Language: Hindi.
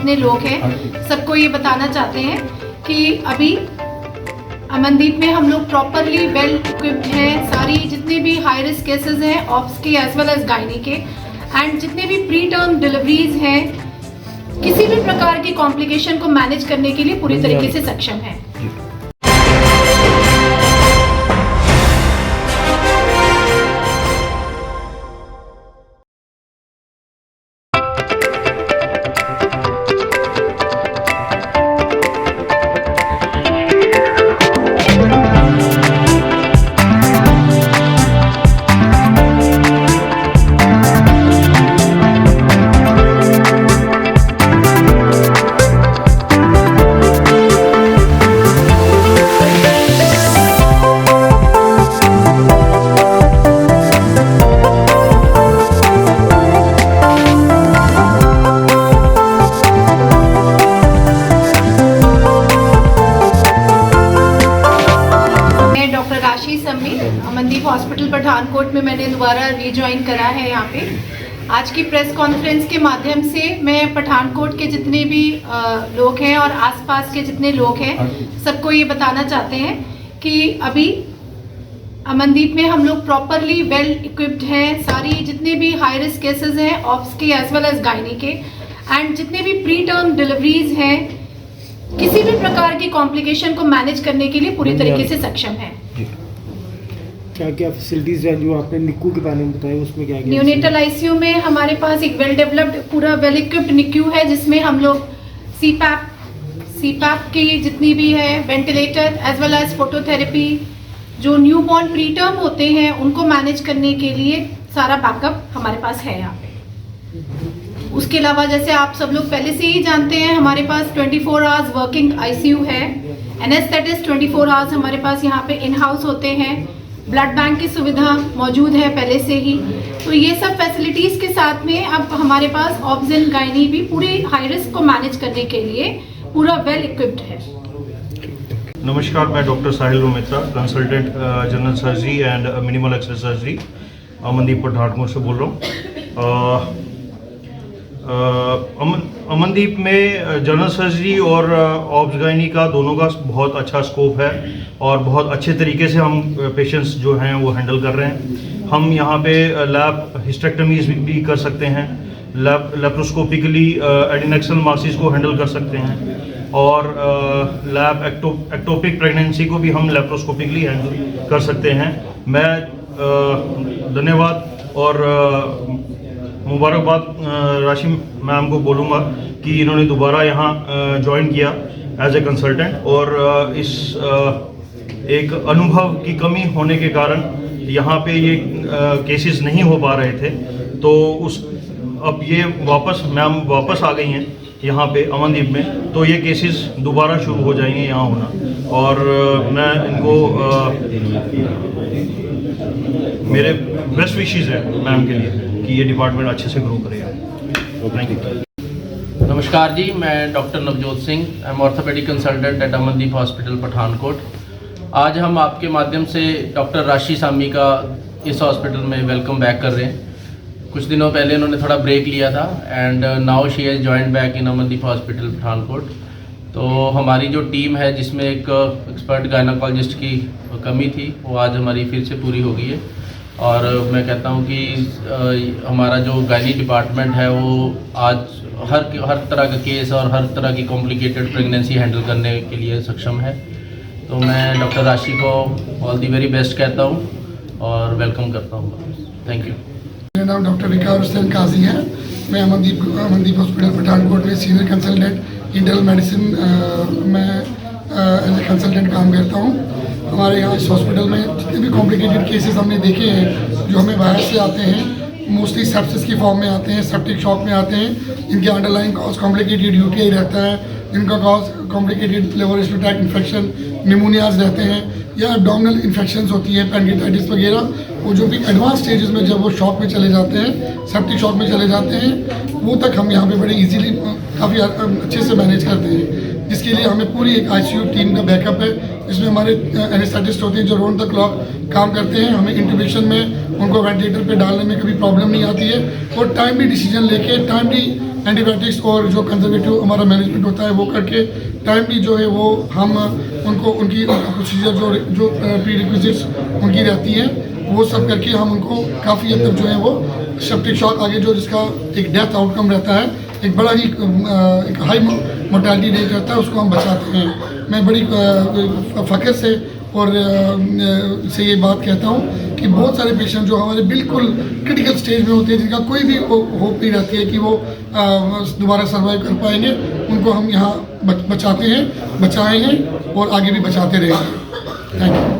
जितने लोग हैं सबको ये बताना चाहते हैं कि अभी अमनदीप में हम लोग प्रॉपरली वेल इक्विप्ड हैं। सारी जितने भी हाई रिस्क केसेस हैं ऑप्स के एज वेल एज गायनी के, एंड जितने भी प्री टर्म डिलीवरीज हैं, किसी भी प्रकार की कॉम्प्लिकेशन को मैनेज करने के लिए पूरी तरीके से सक्षम है। अमनदीप हॉस्पिटल पठानकोट में मैंने दोबारा रीजॉइन करा है। यहाँ पे आज की प्रेस कॉन्फ्रेंस के माध्यम से मैं पठानकोट के जितने भी लोग हैं और आसपास के जितने लोग हैं सबको ये बताना चाहते हैं कि अभी अमनदीप में हम लोग प्रॉपरली वेल इक्विप्ड हैं। सारी जितने भी हाई रिस्क केसेस हैं ऑप्स के एज वेल एज गायनी के, एंड जितने भी प्री टर्म डिलीवरीज हैं, किसी भी प्रकार की कॉम्प्लिकेशन को मैनेज करने के लिए पूरी तरीके से सक्षम है। क्या क्या फैसिलिटीज हैं जो आपने निक्यू के बारे में बताया, उसमें क्या क्या? न्यूनेटल आईसीयू में हमारे पास एक वेल डेवलप्ड पूरा वेल इक्विप्ड निक्यू है, जिसमें हम लोग सीपैप की जितनी भी है, ventilator as well as phototherapy, जो न्यू बॉर्न प्री टर्म होते हैं उनको मैनेज करने के लिए सारा बैकअप हमारे पास है यहाँ पे। उसके अलावा जैसे आप सब लोग पहले से ही जानते हैं, हमारे पास 24 आवर्स वर्किंग आईसीयू है। एनेस्थेटिस्ट 24 आवर्स हमारे पास यहाँ पे इन हाउस होते हैं। ब्लड बैंक की सुविधा मौजूद है पहले से ही। तो ये सब फैसिलिटीज़ के साथ में अब हमारे पास ऑब्स एंड गायनी भी पूरी हाई रिस्क को मैनेज करने के लिए पूरा वेल इक्विप्ड है। नमस्कार, मैं doctor Sahil Romitra, consultant general surgery and minimal access surgery, Amandeep Pathankot से बोल रहा हूँ। अमनदीप में जनरल सर्जरी और ऑब्स गायनी का दोनों का बहुत अच्छा स्कोप है और बहुत अच्छे तरीके से हम पेशेंट्स जो हैं वो हैंडल कर रहे हैं। हम यहाँ पे लैब हिस्टेक्टमीज भी कर सकते हैं, लेप्रोस्कोपिकली एडिनेक्सल मासिस को हैंडल कर सकते हैं, और लैब एक्टोपिक प्रेगनेंसी को भी हम लेप्रोस्कोपिकली हैंडल कर सकते हैं। मैं धन्यवाद और मुबारकबाद राशि मैम को बोलूँगा कि इन्होंने दोबारा यहाँ ज्वाइन किया एज ए कंसल्टेंट, और इस एक अनुभव की कमी होने के कारण यहाँ पे ये केसेस नहीं हो पा रहे थे, तो अब ये मैम वापस आ गई हैं यहाँ पे अमनदीप में, तो ये केसेस दोबारा शुरू हो जाएंगे यहाँ होना। और मैं इनको मेरे बेस्ट विशेस है मैम के लिए कि ये डिपार्टमेंट अच्छे से ग्रो करेगा। Thank you. नमस्कार जी, मैं doctor Navjot Singh, I am orthopaedic consultant eight Amandeep hospital Pathankot. आज हम आपके माध्यम से डॉक्टर राशि सामी का इस हॉस्पिटल में वेलकम बैक कर रहे हैं। कुछ दिनों पहले इन्होंने थोड़ा ब्रेक लिया था and now she has joined back in Amandeep hospital Pathankot. तो हमारी जो टीम है जिसमें एक एक्सपर्ट गायनाकोलॉजिस्ट की कमी थी, वो आज हमारी फिर से पूरी हो गई है। और मैं कहता हूँ कि हमारा जो गायनी डिपार्टमेंट है वो आज हर तरह का केस और हर तरह की कॉम्प्लिकेटेड प्रेगनेंसी हैंडल करने के लिए सक्षम है। तो मैं डॉक्टर राशि को ऑल दी वेरी बेस्ट कहता हूँ और वेलकम करता हूँ। Thank you. मेरा नाम डॉक्टर रिकार हुसैन काजी है। मैं अमनदीप हॉस्पिटल पठानकोट में सीनियर कंसल्टेंट इंटरनल मेडिसिन में एज ए कंसल्टेंट काम करता हूँ। हमारे यहाँ इस हॉस्पिटल में जितने भी कॉम्प्लिकेटेड केसेस हमने देखे हैं जो हमें बाहर से आते हैं, मोस्टली सेप्सिस की फॉर्म में आते हैं, सेप्टिक शॉक में आते हैं, इनके अंडरलाइंग कॉज कॉम्प्लिकेटेड यूटीआई रहता है, इनका कॉज कॉम्प्लिकेटेड लिवर ट्रैक्ट इन्फेक्शन, निमोनियाज रहते हैं, या एब्डोमिनल इन्फेक्शंस होती है, पेनक्रियाटाइटिस वगैरह। वो जो भी एडवांस स्टेजेस में जब वो शॉक में चले जाते हैं, सेप्टिक शॉक में चले जाते हैं, वो तक हम यहाँ पे बड़े इजीली काफ़ी अच्छे से मैनेज करते हैं, जिसके लिए हमें पूरी एक आईसीयू टीम का बैकअप है, जिसमें हमारे एनेस्थेटिस्ट होते हैं जो राउंड द क्लॉक काम करते हैं। हमें इंट्यूबेशन में उनको वेंटिलेटर पे डालने में कभी प्रॉब्लम नहीं आती है, और टाइमली डिसीजन लेके टाइमली एंटीबायोटिक्स और जो कंजर्वेटिव हमारा मैनेजमेंट होता है वो करके टाइमली जो है वो हम उनको उनकी प्रोसीजर जो प्री रिक्विजिट्स उनकी रहती हैं वो सब करके हम उनको काफ़ी हद तक जो है वो सेप्टिक शॉक आगे जो जिसका एक डेथ आउटकम रहता है, एक बड़ा ही एक हाई मोर्टेलिटी रेट रहता है, उसको हम बचाते हैं। मैं बड़ी फ़ख्र से और से ये बात कहता हूँ कि बहुत सारे पेशेंट जो हमारे बिल्कुल क्रिटिकल स्टेज में होते हैं, जिनका कोई भी होप नहीं रहती है कि वो दोबारा सर्वाइव कर पाएंगे, उनको हम यहाँ बचाते हैं, बचाए हैं और आगे भी बचाते रहेंगे। Thank you.